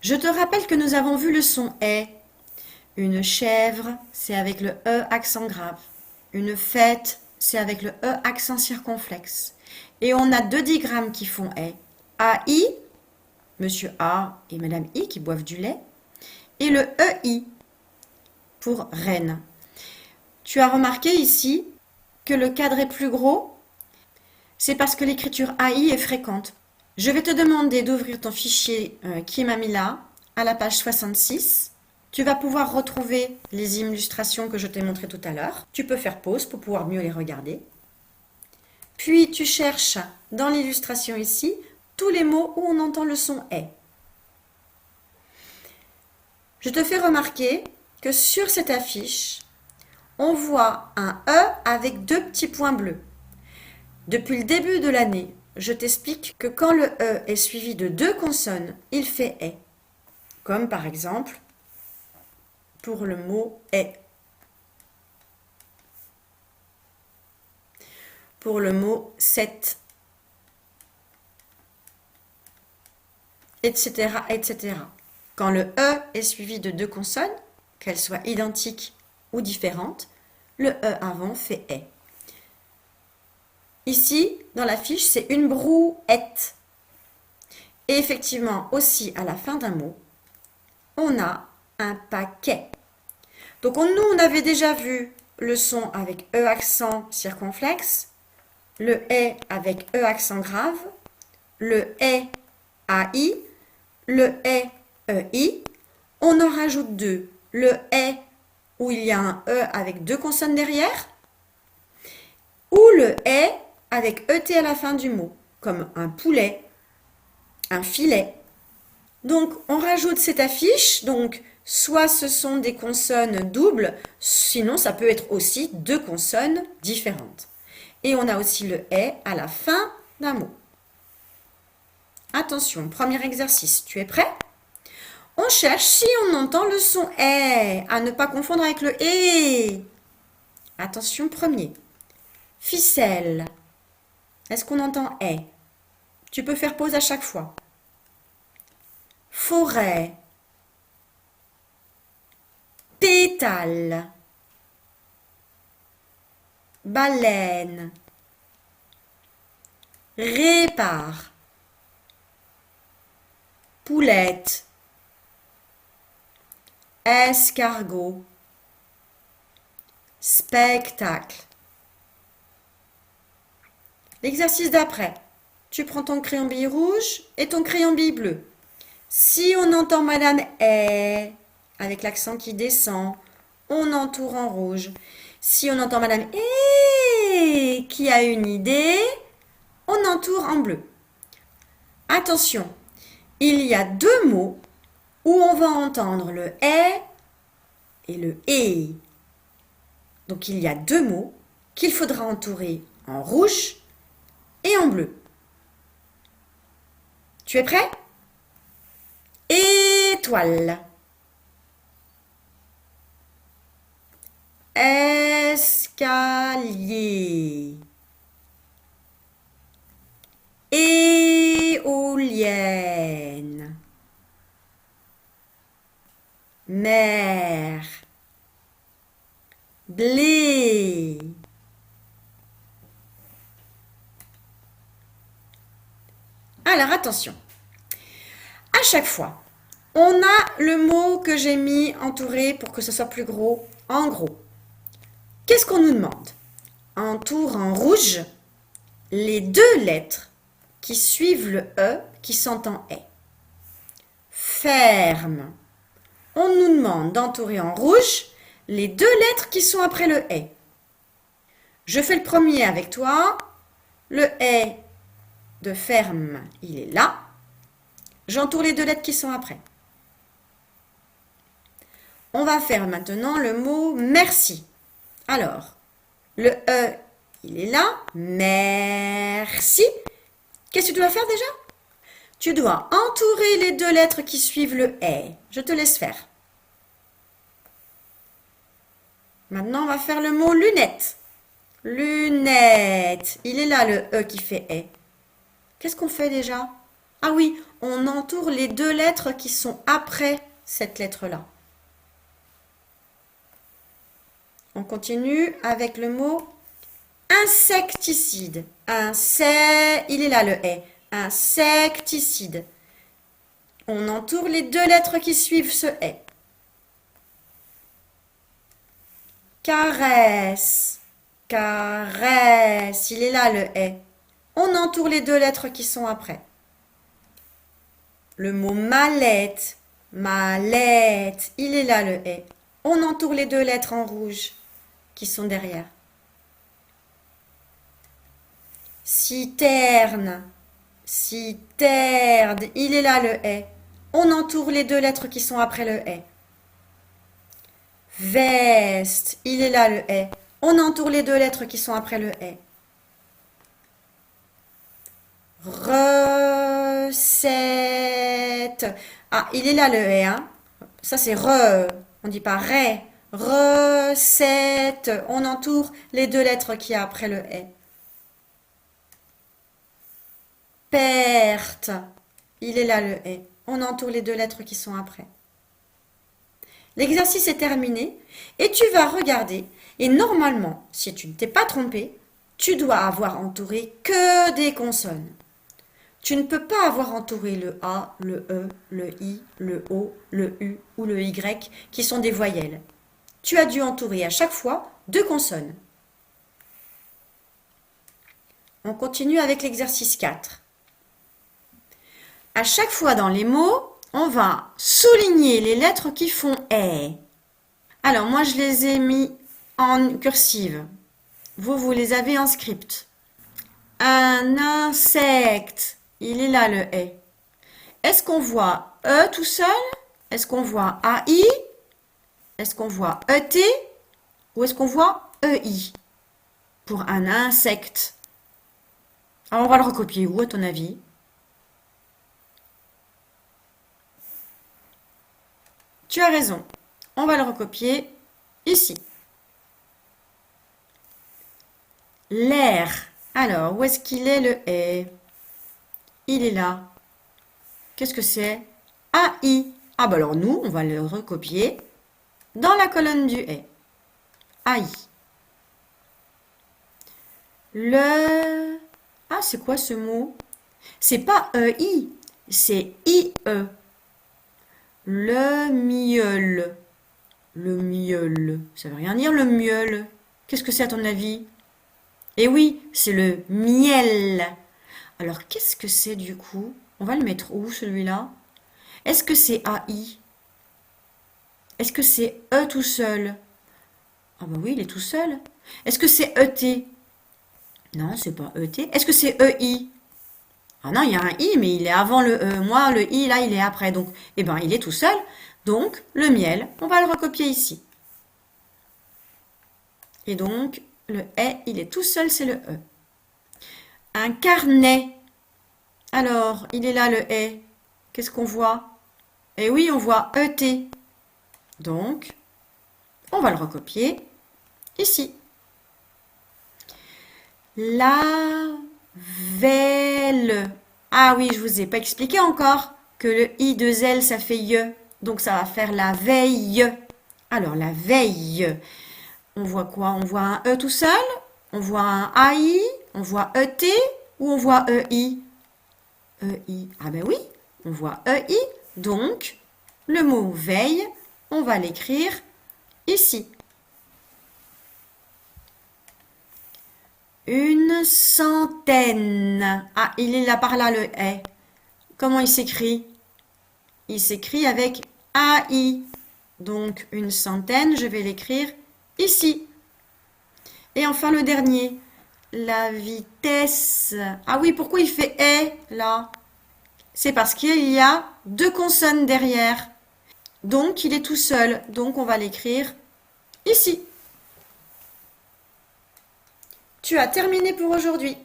Je te rappelle que nous avons vu le son est. Une chèvre, c'est avec le E accent grave. Une fête, c'est avec le E accent circonflexe. Et on a deux digrammes qui font est. AI, Monsieur A et Madame I qui boivent du lait. Et le EI pour reine. Tu as remarqué ici que le cadre est plus gros? C'est parce que l'écriture AI est fréquente. Je vais te demander d'ouvrir ton fichier qui m'a mis là, à la page 66. Tu vas pouvoir retrouver les illustrations que je t'ai montrées tout à l'heure. Tu peux faire pause pour pouvoir mieux les regarder. Puis tu cherches dans l'illustration ici tous les mots où on entend le son est. Je te fais remarquer que sur cette affiche, on voit un E avec deux petits points bleus. Depuis le début de l'année, je t'explique que quand le E est suivi de deux consonnes, il fait est. Comme par exemple pour le mot est. Pour le mot 7. Etc. etc. Quand le E est suivi de deux consonnes, qu'elles soient identiques ou différentes, le E avant fait est. Ici, dans la fiche, c'est une brouette. Et effectivement, aussi à la fin d'un mot, on a un paquet. Donc nous, on avait déjà vu le son avec E accent circonflexe, le est avec E accent grave, le est AI, le est EI. On en rajoute deux. Le est où il y a un E avec deux consonnes derrière, ou le est avec ET à la fin du mot, comme un poulet, un filet. Donc, on rajoute cette affiche. Donc, soit ce sont des consonnes doubles, sinon ça peut être aussi deux consonnes différentes. Et on a aussi le est à la fin d'un mot. Attention, premier exercice, tu es prêt? On cherche si on entend le son est, à ne pas confondre avec le et. Attention, premier. Ficelle. Est-ce qu'on entend est? Tu peux faire pause à chaque fois. Forêt. Pétale. Baleine. Répare. Poulette. Escargot. Spectacle. L'exercice d'après. Tu prends ton crayon bille rouge et ton crayon bille bleu. Si on entend Madame est, avec l'accent qui descend, on entoure en rouge. Si on entend Madame est, qui a une idée, on entoure en bleu. Attention, il y a deux mots où on va entendre le est et le et. Donc il y a deux mots qu'il faudra entourer en rouge et en bleu. Tu es prêt? Étoile. Escalier. Éolienne. Mer. Blé. Alors attention, à chaque fois, on a le mot que j'ai mis entouré pour que ce soit plus gros, en gros. Qu'est-ce qu'on nous demande? Entoure en rouge les deux lettres qui suivent le E qui s'entend est. Ferme. On nous demande d'entourer en rouge les deux lettres qui sont après le est. Je fais le premier avec toi. Le est de ferme, il est là. J'entoure les deux lettres qui sont après. On va faire maintenant le mot merci. Alors, le E, il est là. Merci. Qu'est-ce que tu dois faire déjà? Tu dois entourer les deux lettres qui suivent le est. Je te laisse faire. Maintenant, on va faire le mot lunette. Lunette. Il est là le E qui fait est. Qu'est-ce qu'on fait déjà? Ah oui, on entoure les deux lettres qui sont après cette lettre-là. On continue avec le mot insecticide. Il est là le « est ». Insecticide. On entoure les deux lettres qui suivent ce « est ». Caresse. Caresse. Il est là le « est ». On entoure les deux lettres qui sont après. Le mot mallette. Mallette. Il est là le « est ». On entoure les deux lettres en rouge qui sont derrière. Citerne. Citerne. Il est là le « est ». On entoure les deux lettres qui sont après le « est ». Veste. Il est là le « est ». On entoure les deux lettres qui sont après le « est ». Recette. Ah, il est là le « est ». Hein. Ça c'est re. On ne dit pas ré. Recette. On entoure les deux lettres qui y a après le « est ». Perte. Il est là le « est ». On entoure les deux lettres qui sont après. L'exercice est terminé et tu vas regarder. Et normalement, si tu ne t'es pas trompé, tu dois avoir entouré que des consonnes. Tu ne peux pas avoir entouré le A, le E, le I, le O, le U ou le Y qui sont des voyelles. Tu as dû entourer à chaque fois deux consonnes. On continue avec l'exercice 4. À chaque fois dans les mots, on va souligner les lettres qui font « est ». Alors, moi, je les ai mis en cursive. Vous les avez en script. Un insecte. Il est là, le « est ». Est-ce qu'on voit « e » tout seul? Est-ce qu'on voit « ai » Est-ce qu'on voit « et » ou est-ce qu'on voit « ei » pour un insecte? Alors, on va le recopier où, à ton avis? Tu as raison. On va le recopier ici. L'air. Alors, où est-ce qu'il est le « est » ? Il est là. Qu'est-ce que c'est? AI. Ah bah alors nous, on va le recopier dans la colonne du « est ». AI. Le... Ah, c'est quoi ce mot? C'est pas EI, c'est IE. Le miel. Le miel. Ça veut rien dire le miel. Qu'est-ce que c'est à ton avis? Eh oui, c'est le miel. Alors, qu'est-ce que c'est du coup? On va le mettre où celui-là? Est-ce que c'est AI? Est-ce que c'est E tout seul? Ah bah oui, il est tout seul. Est-ce que c'est ET? Non, c'est pas ET. Est-ce que c'est EI? Ah non, il y a un I, mais il est avant le E. Moi, le I, là, il est après. Donc, eh ben, il est tout seul. Donc, le miel, on va le recopier ici. Et donc, le « est », il est tout seul, c'est le E. Un carnet. Alors, il est là, le « est ». Qu'est-ce qu'on voit? Eh oui, on voit ET. Donc, on va le recopier ici. La velle. Ah oui, je vous ai pas expliqué encore que le I de L, ça fait ye. Donc, ça va faire la veille. Alors, la veille. On voit quoi? On voit un E tout seul? On voit un AI? On voit ET? Ou on voit EI? EI. Ah ben oui, on voit EI. Donc, le mot veille, on va l'écrire ici. Une centaine. Ah, il est là par là le « est ». Comment il s'écrit? Il s'écrit avec AI. Donc, une centaine, je vais l'écrire ici. Et enfin, le dernier. La vitesse. Ah oui, pourquoi il fait « est » là? C'est parce qu'il y a deux consonnes derrière. Donc, il est tout seul. Donc, on va l'écrire ici. Tu as terminé pour aujourd'hui.